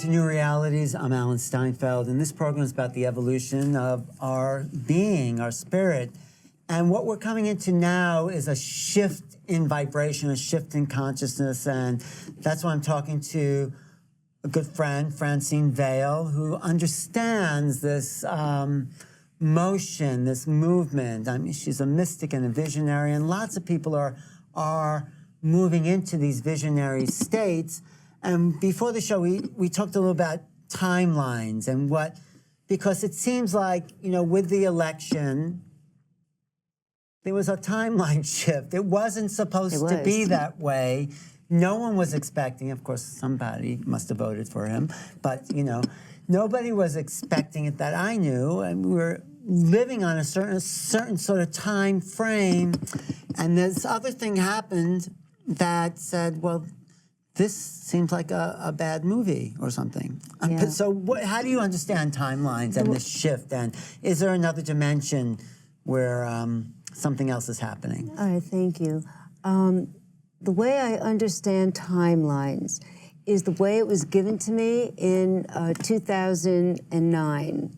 to Newrealities. I'm Alan Steinfeld, and this program is about the evolution of our being, our spirit. And what we're coming into now is a shift in vibration, a shift in consciousness, and that's why I'm talking to a good friend, Francine Vale, who understands this motion, this movement. I mean, she's a mystic and a visionary, and lots of people are moving into these visionary states. And before the show, we talked a little about timelines and what, because it seems like, you know, with the election, there was a timeline shift. It wasn't supposed to be that way. No one was expecting, of course, somebody must have voted for him, but, you know, nobody was expecting it that I knew, and we were living on a certain sort of time frame, and this other thing happened that said, well, this seems like a bad movie or something. Yeah. So how do you understand timelines and this shift, and is there another dimension where something else is happening? All right, thank you. The way I understand timelines is the way it was given to me in 2009.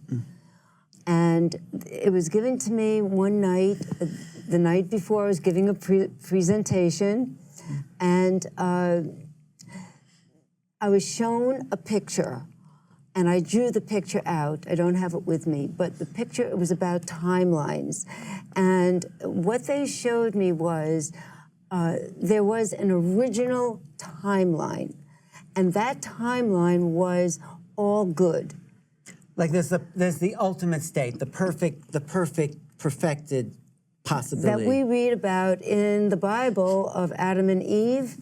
And it was given to me one night, the night before I was giving a presentation, and I was shown a picture, and I drew the picture out. I don't have it with me, but the picture, it was about timelines. And what they showed me was there was an original timeline, and that timeline was all good. Like there's the ultimate state, the perfected possibility. That we read about in the Bible of Adam and Eve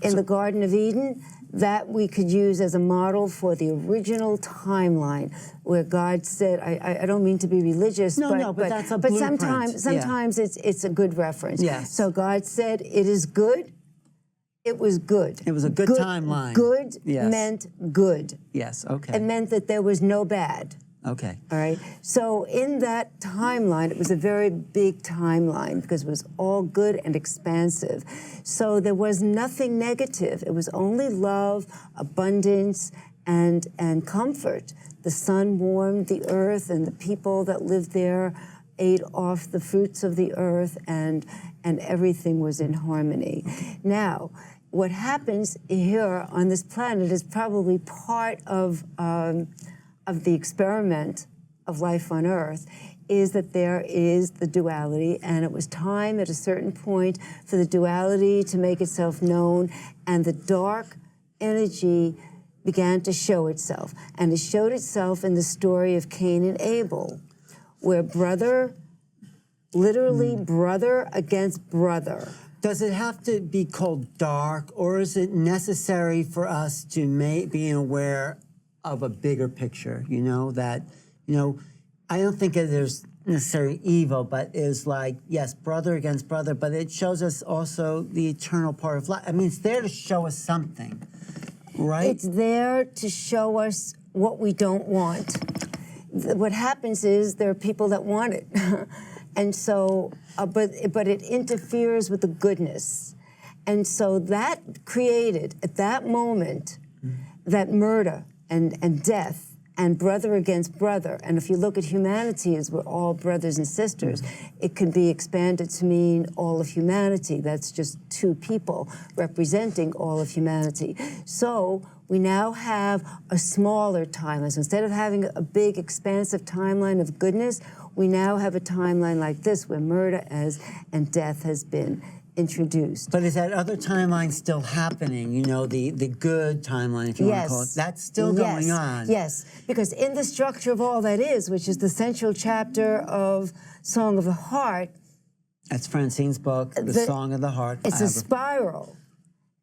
in the Garden of Eden, that we could use as a model for the original timeline, where God said, I don't mean to be religious, but that's a blueprint. sometimes it's a good reference. Yes. So God said, it is good. It was good. It was a good timeline. Good Yes. meant good. Yes, okay. It meant that there was no bad. Okay. All right. So in that timeline, it was a very big timeline because it was all good and expansive. So there was nothing negative. It was only love, abundance, and comfort. The sun warmed the earth, and the people that lived there ate off the fruits of the earth, and everything was in harmony. Now, what happens here on this planet is probably part of the experiment of life on Earth, is that there is the duality, and it was time at a certain point for the duality to make itself known, and the dark energy began to show itself. And it showed itself in the story of Cain and Abel, where brother, literally brother against brother. Does it have to be called dark, or is it necessary for us to be aware of a bigger picture, you know, that, you know, I don't think there's necessarily evil, but is like, yes, brother against brother, but it shows us also the eternal part of life. I mean, it's there to show us something, right? It's there to show us what we don't want. What happens is there are people that want it. And so, but it interferes with the goodness. And so that created, at that moment, that murder and death and brother against brother. And if you look at humanity as we're all brothers and sisters, it can be expanded to mean all of humanity. That's just two people representing all of humanity. So we now have a smaller timeline. So instead of having a big, expansive timeline of goodness, we now have a timeline like this, where murder and death has been introduced. But is that other timeline still happening? You know, the good timeline, if you want to call it. That's still going on. Yes, because in the structure of all that is, which is the central chapter of Song of the Heart. That's Francine's book, The Song of the Heart. It's a spiral.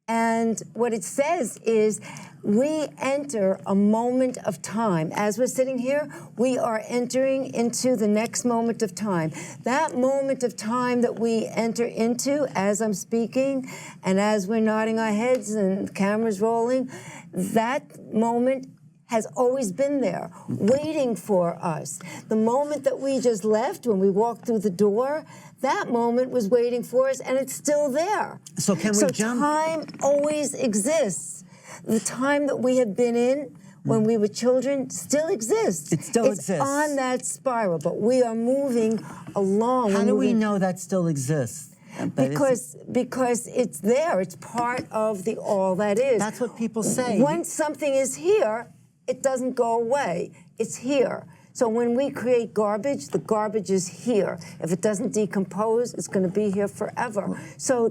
And what it says is, we enter a moment of time. As we're sitting here, we are entering into the next moment of time. That moment of time that we enter into, as I'm speaking, and as we're nodding our heads and the camera's rolling, that moment has always been there, waiting for us. The moment that we just left, when we walked through the door, that moment was waiting for us, and it's still there. So can we jump? So time always exists. The time that we have been in when we were children still exists. It still exists. It's on that spiral, but we are moving along. How do we know that still exists? Because it's there. It's part of the all that is. That's what people say. Once something is here, it doesn't go away. It's here. So when we create garbage, the garbage is here. If it doesn't decompose, it's going to be here forever. So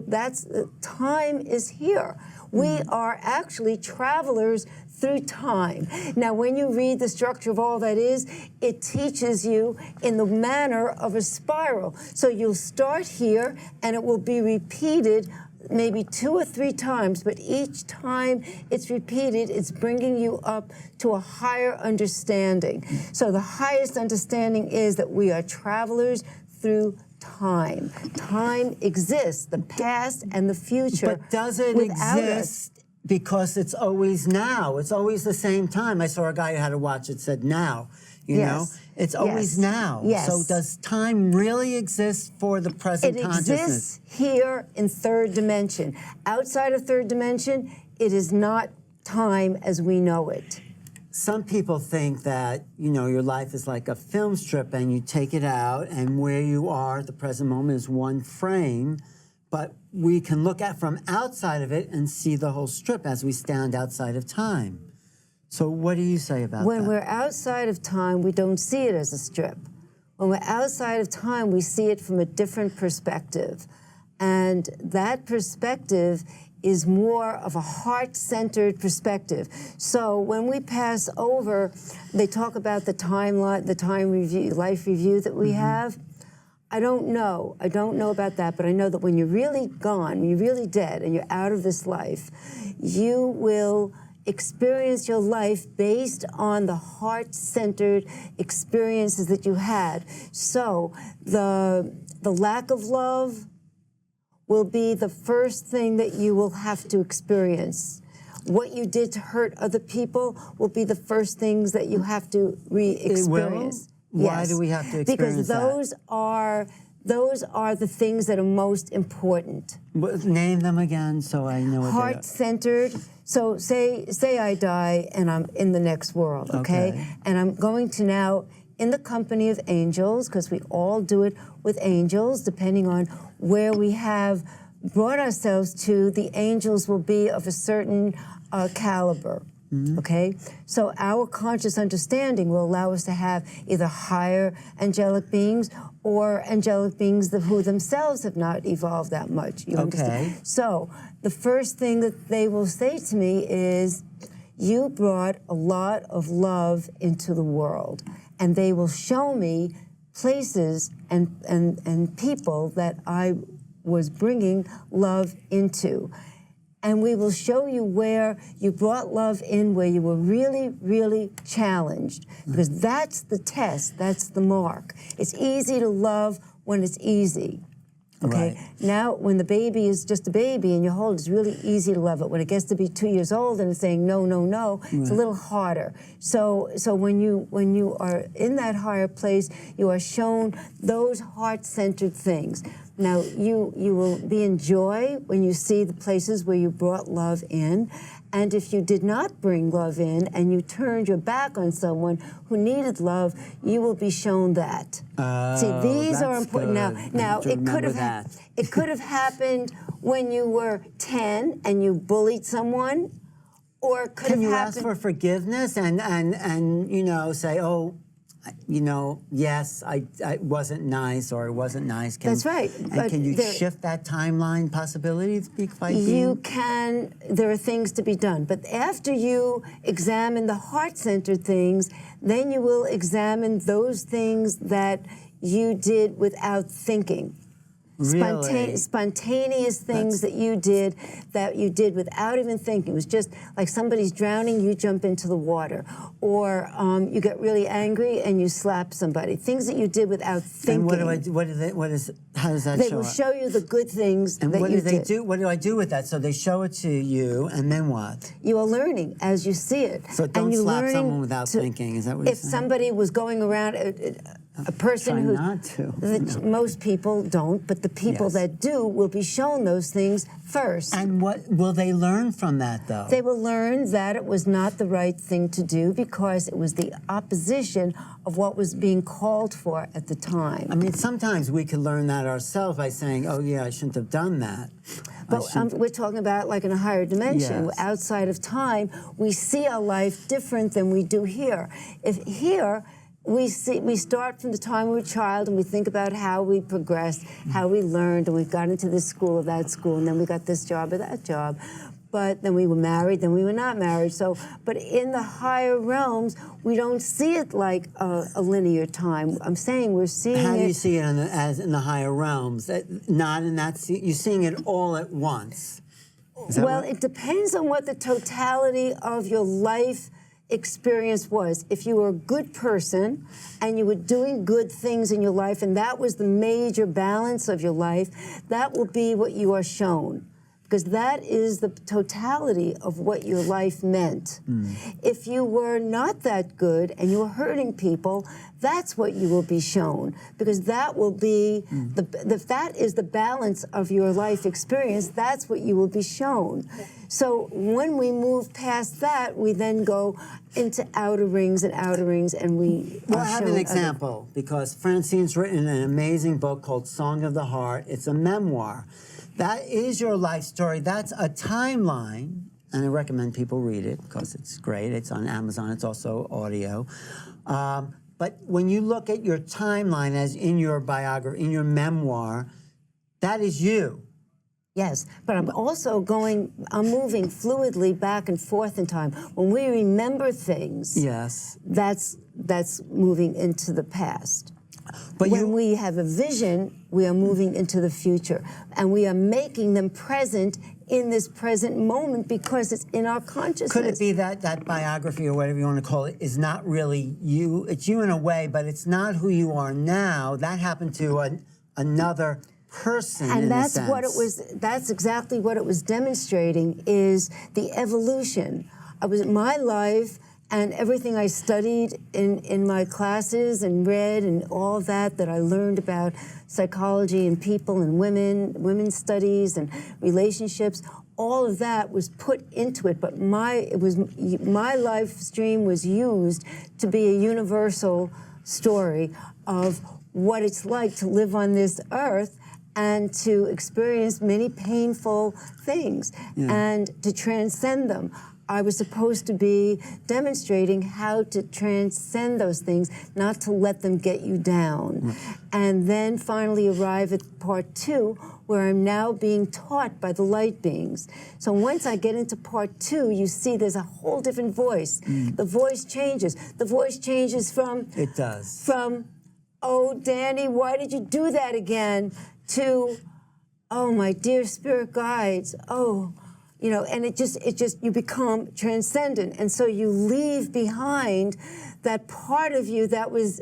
time is here. We are actually travelers through time. Now, when you read the structure of all that is, it teaches you in the manner of a spiral. So you'll start here, and it will be repeated maybe 2 or 3 times, but each time it's repeated, it's bringing you up to a higher understanding. So the highest understanding is that we are travelers through time. Time exists, the past and the future. But does it exist because it's always now? It's always the same time. I saw a guy who had a watch that said now. You know, it's always now. Yes. So does time really exist for the present consciousness? It exists here in third dimension. Outside of third dimension, it is not time as we know it. Some people think that, you know, your life is like a film strip and you take it out and where you are at the present moment is one frame, but we can look at from outside of it and see the whole strip as we stand outside of time. So what do you say about that? When we're outside of time, we don't see it as a strip. When we're outside of time, we see it from a different perspective. And that perspective is more of a heart-centered perspective. So when we pass over, they talk about the timeline, the time review, life review that we have. I don't know. I don't know about that, but I know that when you're really gone, when you're really dead, and you're out of this life, you will experience your life based on the heart-centered experiences that you had. So the lack of love will be the first thing that you will have to experience. What you did to hurt other people will be the first things that you have to re-experience. Why do we have to experience that? Because those are the things that are most important. Name them again so I know what they are. Heart-centered. So say I die and I'm in the next world, okay? And I'm going to now, in the company of angels, because we all do it with angels, depending on where we have brought ourselves to, the angels will be of a certain caliber. Okay? So our conscious understanding will allow us to have either higher angelic beings or angelic beings who themselves have not evolved that much. You understand? So the first thing that they will say to me is, you brought a lot of love into the world. And they will show me places and people that I was bringing love into. And we will show you where you brought love in, where you were really, really challenged. Because that's the test, that's the mark. It's easy to love when it's easy. Okay? Right. Now, when the baby is just a baby and you hold it, it's really easy to love it. When it gets to be 2 years old and it's saying no, no, no, it's a little harder. So when you are in that higher place, you are shown those heart-centered things. Now, you will be in joy when you see the places where you brought love in. And if you did not bring love in and you turned your back on someone who needed love, you will be shown that. See, these are important. Now it could have happened when you were 10 and you bullied someone, or it could have happened. Can you ask for forgiveness and you know, say, oh, you know, yes, I wasn't nice, or it wasn't nice. That's right. And can you shift that timeline possibility to be quite You can. There are things to be done. But after you examine the heart-centered things, then you will examine those things that you did without thinking. Really? Spontaneous things that you did without even thinking. It was just like somebody's drowning, you jump into the water. Or you get really angry and you slap somebody. Things that you did without thinking. And how does that show up? They will show you the good things and that you did. What do I do with that? So they show it to you, and then what? You are learning as you see it. So don't slap someone without thinking, is that what you're saying? If somebody was going around, A person Try who not to. most people don't, but the people Yes. that do will be shown those things first. And what will they learn from that, though? They will learn that it was not the right thing to do because it was the opposition of what was being called for at the time. I mean, sometimes we could learn that ourselves by saying, oh, yeah, I shouldn't have done that. But we're talking about like in a higher dimension. Yes. Outside of time, we see our life different than we do here. If here, we start from the time we were a child and we think about how we progressed, how we learned, and we got into this school or that school, and then we got this job or that job. But then we were married, then we were not married. So, but in the higher realms, we don't see it like a linear time. I'm saying we're seeing it. How do you see it as in the higher realms? Not in that, you're seeing it all at once. Well, it depends on what the totality of your life experience was. If you were a good person and you were doing good things in your life, and that was the major balance of your life, that will be what you are shown. Because that is the totality of what your life meant. If you were not that good and you were hurting people, that's what you will be shown. Because that will be, that is the balance of your life experience, that's what you will be shown. So when we move past that, we then go into outer rings, and we Well, I have an example, because Francine's written an amazing book called Song of the Heart. It's a memoir. That is your life story. That's a timeline, and I recommend people read it because it's great. It's on Amazon. It's also audio. But when you look at your timeline as in your biography, in your memoir, that is you. Yes, but I'm also I'm moving fluidly back and forth in time. When we remember things, Yes. that's moving into the past. But when we have a vision, we are moving into the future, and we are making them present in this present moment because it's in our consciousness. Could it be that biography, or whatever you want to call it, is not really you? It's you in a way, but it's not who you are now. That happened to another person, and in that's a sense. what it was. That's exactly what it was demonstrating, is the evolution. My life and everything I studied in my classes and read and all that I learned about psychology and people and women's studies and relationships, all of that was put into it. But my life stream was used to be a universal story of what it's like to live on this earth and to experience many painful things and to transcend them. I was supposed to be demonstrating how to transcend those things, not to let them get you down. And then finally arrive at part 2, where I'm now being taught by the light beings. So once I get into part 2, you see there's a whole different voice. The voice changes. The voice changes from... It does. From, oh, Danny, why did you do that again? To, oh, my dear spirit guides, oh... You know, and it just you become transcendent, and so you leave behind that part of you that was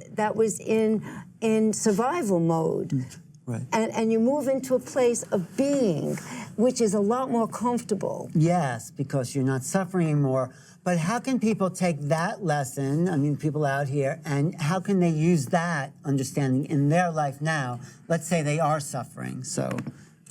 in survival mode, right? And you move into a place of being, which is a lot more comfortable. Yes, because you're not suffering anymore. But how can people take that lesson? I mean, people out here, and how can they use that understanding in their life now? Let's say they are suffering. So,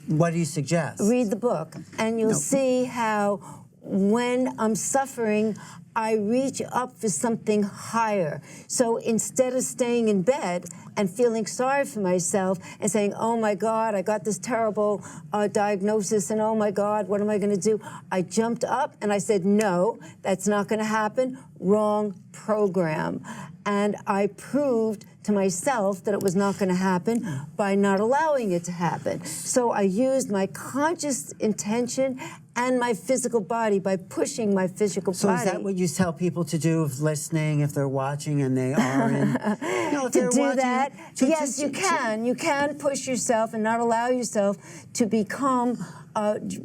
what do you suggest? Read the book, and you'll see how when I'm suffering, I reach up for something higher. So instead of staying in bed and feeling sorry for myself and saying, oh my God, I got this terrible diagnosis, and oh my God, what am I gonna do? I jumped up and I said, no, that's not gonna happen, wrong program. And I proved to myself that it was not going to happen by not allowing it to happen. So I used my conscious intention and my physical body by pushing my physical body. So is that what you tell people to do, if listening, if they're watching and they are in... to do that? Yes, you can. You can push yourself and not allow yourself to become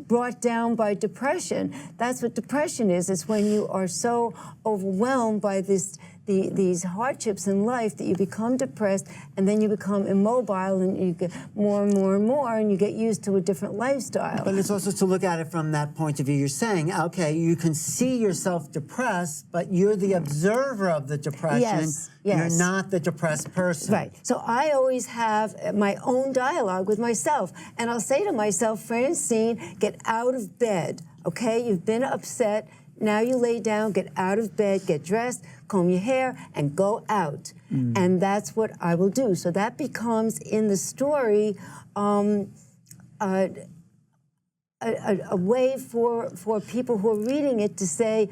brought down by depression. That's what depression is. It's when you are so overwhelmed by this these hardships in life that you become depressed, and then you become immobile, and you get more and more and more, and you get used to a different lifestyle. But it's also to look at it from that point of view. You're saying, okay, you can see yourself depressed, but you're the observer of the depression. Yes. You're not the depressed person. Right. So I always have my own dialogue with myself. And I'll say to myself, Francine, get out of bed, okay? You've been upset. Now you lay down, get out of bed, get dressed, comb your hair, and go out. And that's what I will do. So that becomes, in the story, a way for people who are reading it to say,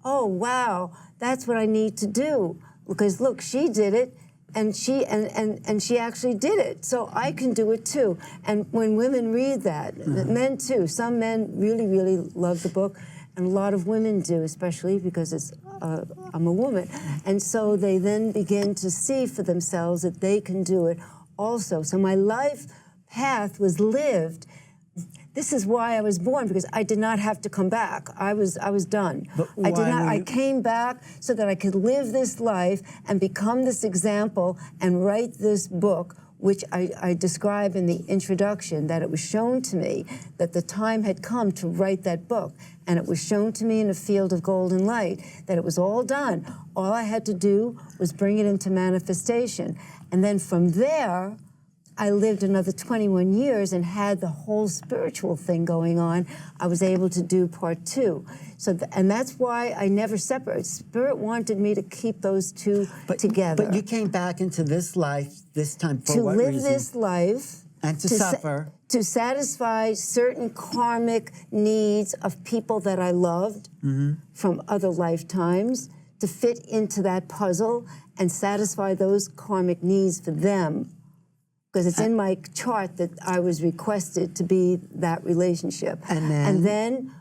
oh, wow, that's what I need to do. Because look, she did it, and she actually did it, so I can do it too. And when women read that, men too, some men really, really love the book, and a lot of women do, especially because it's I'm a woman. And so they then begin to see for themselves that they can do it also. So my life path was lived. This is why I was born, because I did not have to come back. I was done. I came back so that I could live this life and become this example and write this book, which I describe in the introduction, that it was shown to me that the time had come to write that book. And it was shown to me in a field of golden light that it was all done. All I had to do was bring it into manifestation. And then from there, I lived another 21 years and had the whole spiritual thing going on. I was able to do part 2. So, and that's why I never separated. Spirit wanted me to keep those two together. But you came back into this life this time for to what live reason? this life. And to suffer. To satisfy certain karmic needs of people that I loved from other lifetimes, to fit into that puzzle and satisfy those karmic needs for them. Because it's in my chart that I was requested to be that relationship. And then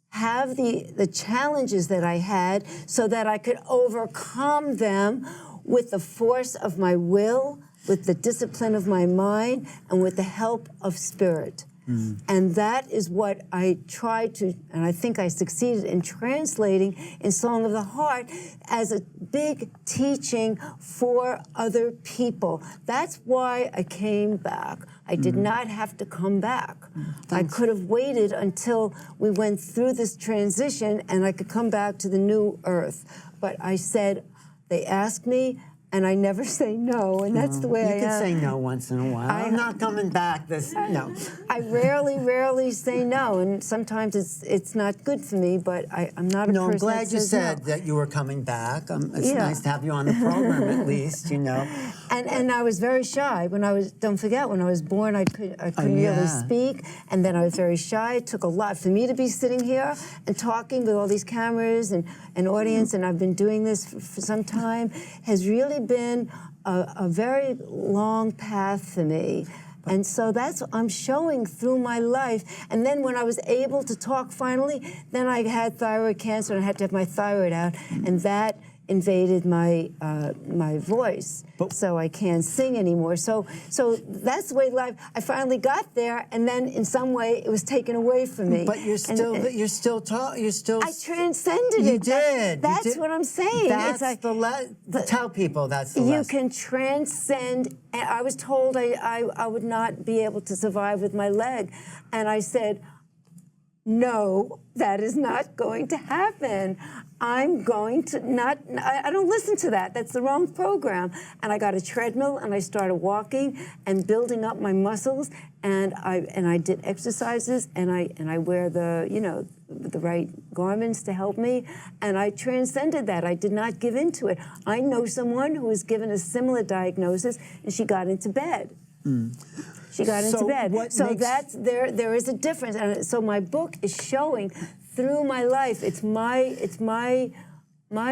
have the challenges that I had so that I could overcome them with the force of my will, with the discipline of my mind, and with the help of spirit. And that is what I tried to, and I think I succeeded in translating in Song of the Heart as a big teaching for other people. That's why I came back. I did not have to come back. I could have waited until we went through this transition and I could come back to the new earth. But I said, they asked me, and I never say no, and that's the way I am. You can say no once in a while. I'm not coming back no. I rarely say no, and sometimes it's not good for me, but I'm not a person that says no. I'm glad you said that you were coming back. It's nice to have you on the program at least, you know. And I was very shy when I was, don't forget, when I was born, I couldn't really speak, and then I was very shy. It took a lot for me to be sitting here and talking with all these cameras and audience, and I've been doing this for some time, has really been a very long path for me. And so that's what I'm showing through my life. And then when I was able to talk finally, then I had thyroid cancer and I had to have my thyroid out, and that invaded my my voice, so I can't sing anymore. So that's the way life. I finally got there, and then in some way it was taken away from me. But you're still I transcended it. You did. That's what I'm saying. That's tell people that's the lesson. You can transcend. And I was told I would not be able to survive with my leg, and I said, no, that is not going to happen. I'm going to I don't listen to that. That's the wrong program. And I got a treadmill and I started walking and building up my muscles, and I did exercises, and I wear the right garments to help me, and I transcended that. I did not give into it. I know someone who was given a similar diagnosis, and she got into bed. She got into bed. So that's there is a difference. And so my book is showing through my life. It's my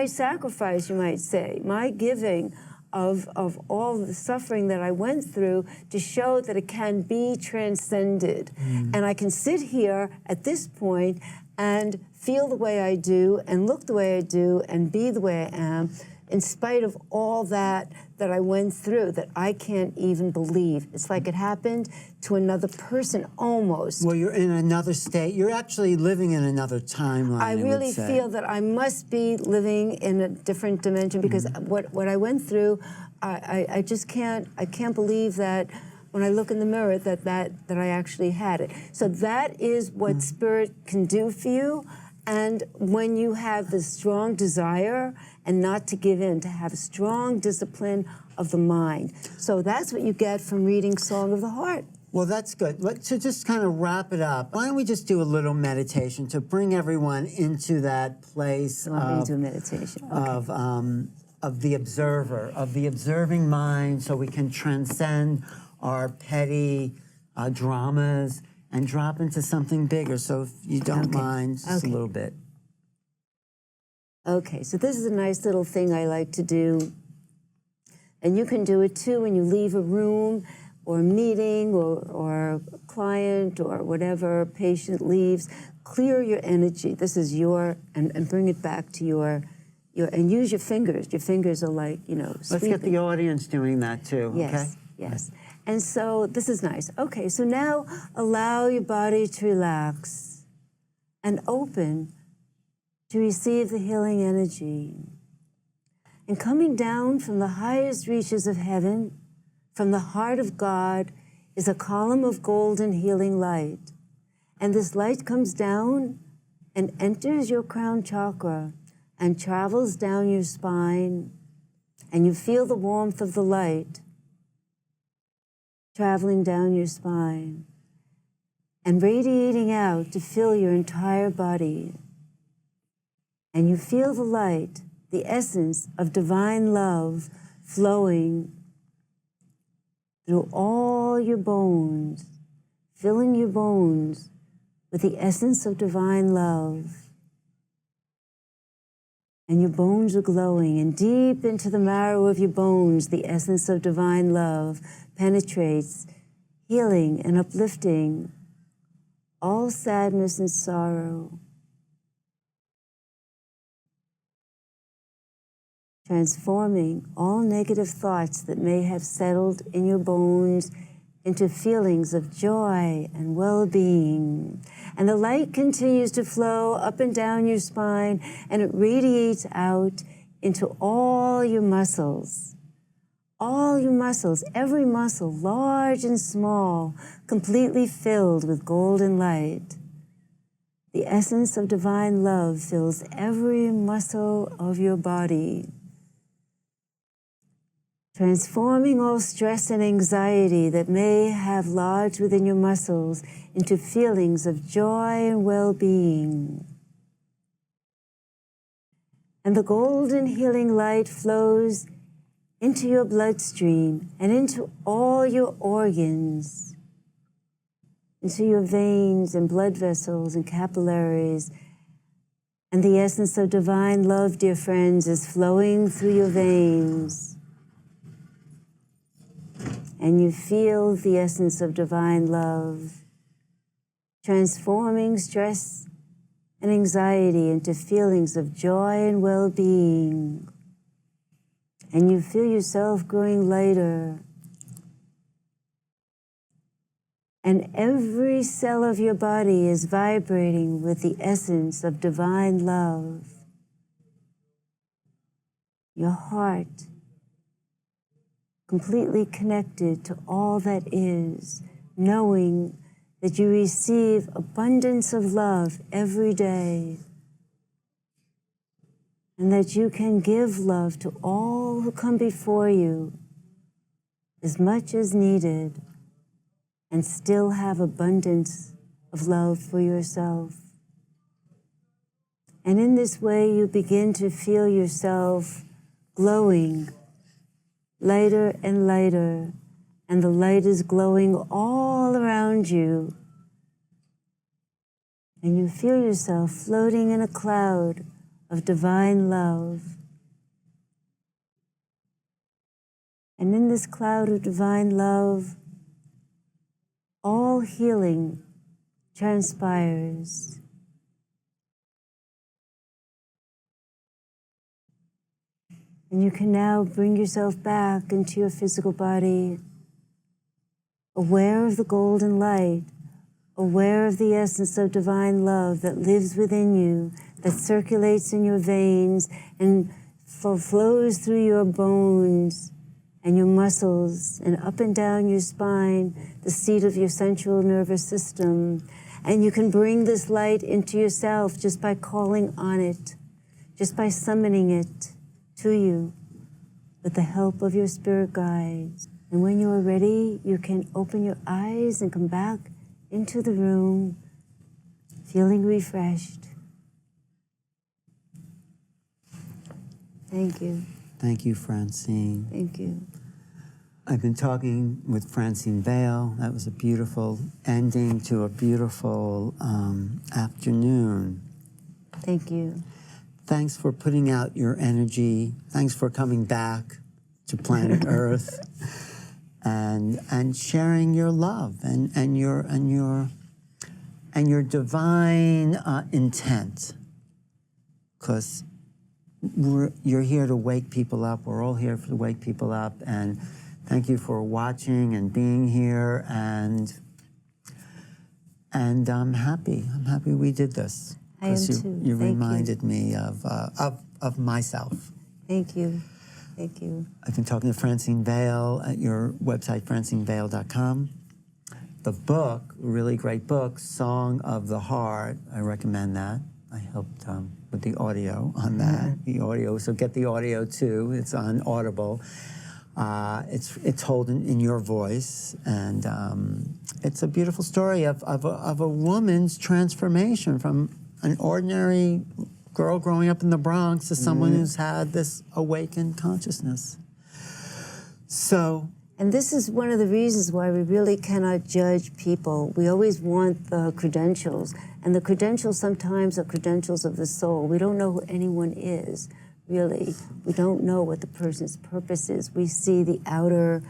sacrifice, you might say, my giving of all the suffering that I went through to show that it can be transcended. And I can sit here at this point and feel the way I do and look the way I do and be the way I am in spite of all that I went through, that I can't even believe. It's like it happened to another person almost. Well, you're in another state. You're actually living in another timeline. I really feel that I must be living in a different dimension, because what I went through, I just can't believe that when I look in the mirror that I actually had it. So that is what spirit can do for you. And when you have the strong desire and not to give in, to have a strong discipline of the mind. So that's what you get from reading Song of the Heart. Well, that's good. To just kind of wrap it up, why don't we just do a little meditation to bring everyone into that place You want me to do a meditation? Okay. of the observer, of the observing mind, so we can transcend our petty dramas and drop into something bigger. So if you don't mind, just a little bit. Okay, so this is a nice little thing I like to do. And you can do it too when you leave a room or a meeting or a client or whatever patient leaves. Clear your energy. This is and bring it back to your, and use your fingers. Your fingers are like, Let's sweeping. get the audience doing that too, Yes, okay? yes. And so this is nice. Okay, so now allow your body to relax and open to receive the healing energy. And coming down from the highest reaches of heaven, from the heart of God, is a column of golden healing light. And this light comes down and enters your crown chakra and travels down your spine, and you feel the warmth of the light traveling down your spine and radiating out to fill your entire body. And you feel the light, the essence of divine love flowing through all your bones, filling your bones with the essence of divine love. And your bones are glowing, and deep into the marrow of your bones, the essence of divine love penetrates, healing and uplifting all sadness and sorrow, transforming all negative thoughts that may have settled in your bones into feelings of joy and well-being. And the light continues to flow up and down your spine, and it radiates out into all your muscles. All your muscles, every muscle, large and small, completely filled with golden light. The essence of divine love fills every muscle of your body, transforming all stress and anxiety that may have lodged within your muscles into feelings of joy and well-being. And the golden healing light flows into your bloodstream and into all your organs, into your veins and blood vessels and capillaries. And the essence of divine love, dear friends, is flowing through your veins. And you feel the essence of divine love transforming stress and anxiety into feelings of joy and well-being. And you feel yourself growing lighter. And every cell of your body is vibrating with the essence of divine love. Your heart completely connected to all that is, knowing that you receive abundance of love every day, and that you can give love to all who come before you as much as needed, and still have abundance of love for yourself. And in this way, you begin to feel yourself glowing lighter and lighter, and the light is glowing all around you. And you feel yourself floating in a cloud of divine love. And in this cloud of divine love, all healing transpires. And you can now bring yourself back into your physical body, aware of the golden light, aware of the essence of divine love that lives within you, that circulates in your veins and flows through your bones and your muscles and up and down your spine, the seat of your central nervous system. And you can bring this light into yourself just by calling on it, just by summoning it to you with the help of your spirit guides. And when you are ready, you can open your eyes and come back into the room, feeling refreshed. Thank you. Thank you, Francine. Thank you. I've been talking with Francine Vale. That was a beautiful ending to a beautiful afternoon. Thank you. Thanks for putting out your energy. Thanks for coming back to planet Earth and sharing your love and your divine intent. Because you're here to wake people up. We're all here to wake people up. And thank you for watching and being here. And I'm happy. I'm happy we did this. I am too. You Thank reminded me of myself. Thank you. Thank you. I've been talking to Francine Vale at your website, francinevale.com. The book, a really great book, Song of the Heart. I recommend that. I helped with the audio on that. The audio, so get the audio too. It's on Audible. It's told in your voice, and it's a beautiful story of a woman's transformation from an ordinary girl growing up in the Bronx to someone who's had this awakened consciousness. So. And this is one of the reasons why we really cannot judge people. We always want the credentials, and the credentials sometimes are credentials of the soul. We don't know who anyone is, really. We don't know what the person's purpose is. We see the outer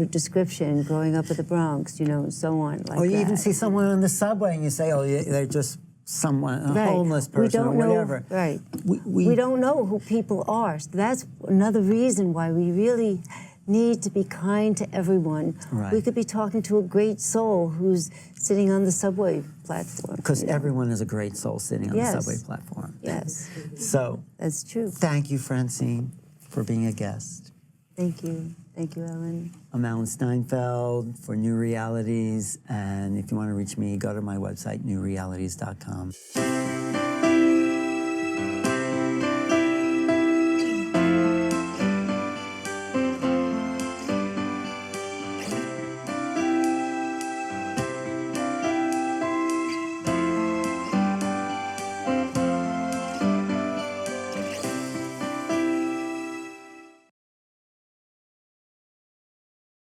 description, growing up in the Bronx, and so on. Like or you that. even see someone on the subway and you say, oh, they're just someone, a homeless person or whatever. Right. We don't know who people are. So that's another reason why we really need to be kind to everyone. Right. We could be talking to a great soul who's sitting on the subway platform. Because everyone is a great soul sitting on the subway platform. Yes. So. That's true. Thank you, Francine, for being a guest. Thank you. Thank you, Ellen. I'm Alan Steinfeld for Newrealities, and if you want to reach me, go to my website, newrealities.com.